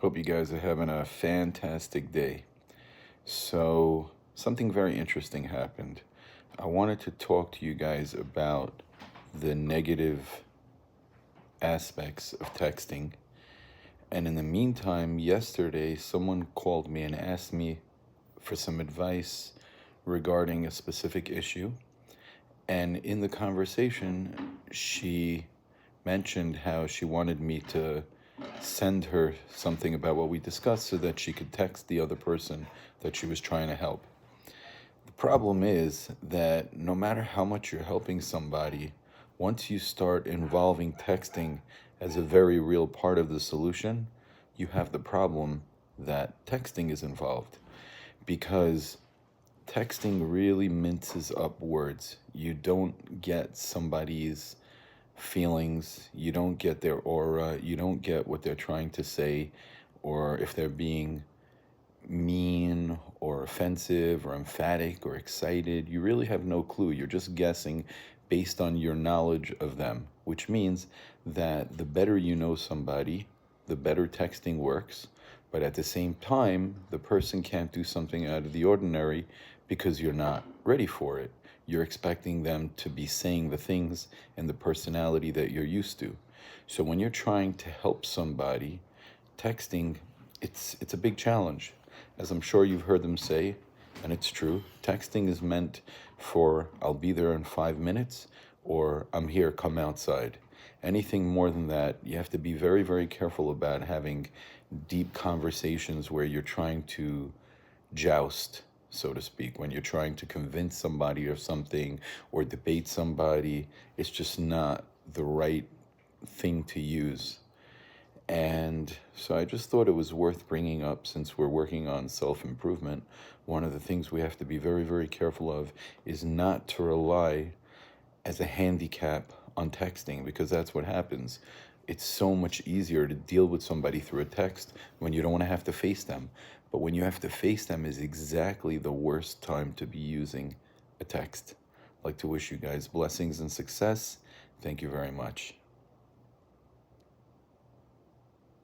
Hope you guys are having a fantastic day. So, something very interesting happened. I wanted to talk to you guys about the negative aspects of texting. And in the meantime, yesterday, someone called me and asked me for some advice regarding a specific issue. And in the conversation, she mentioned how she wanted me to send her something about what we discussed so that she could text the other person that she was trying to help. The problem is that no matter how much you're helping somebody, once you start involving texting as a very real part of the solution, you have the problem that texting is involved because texting really minces up words. You don't get somebody's feelings, you don't get their aura, you don't get what they're trying to say, or if they're being mean or offensive or emphatic or excited. You really have no clue. You're just guessing based on your knowledge of them, which means that the better you know somebody, the better texting works. But at the same time, the person can't do something out of the ordinary because you're not ready for it. You're expecting them to be saying the things and the personality that you're used to. So when you're trying to help somebody, texting, it's a big challenge. As I'm sure you've heard them say, and it's true, texting is meant for I'll be there in 5 minutes or I'm here, come outside. Anything more than that, you have to be very, very careful about having deep conversations where you're trying to joust, so to speak, when you're trying to convince somebody of something or debate somebody. It's just not the right thing to use. And so I just thought it was worth bringing up since we're working on self improvement. One of the things we have to be very, very careful of is not to rely as a handicap on texting because that's what happens. It's so much easier to deal with somebody through a text when you don't want to have to face them. But when you have to face them is exactly the worst time to be using a text. I'd like to wish you guys blessings and success. Thank you very much.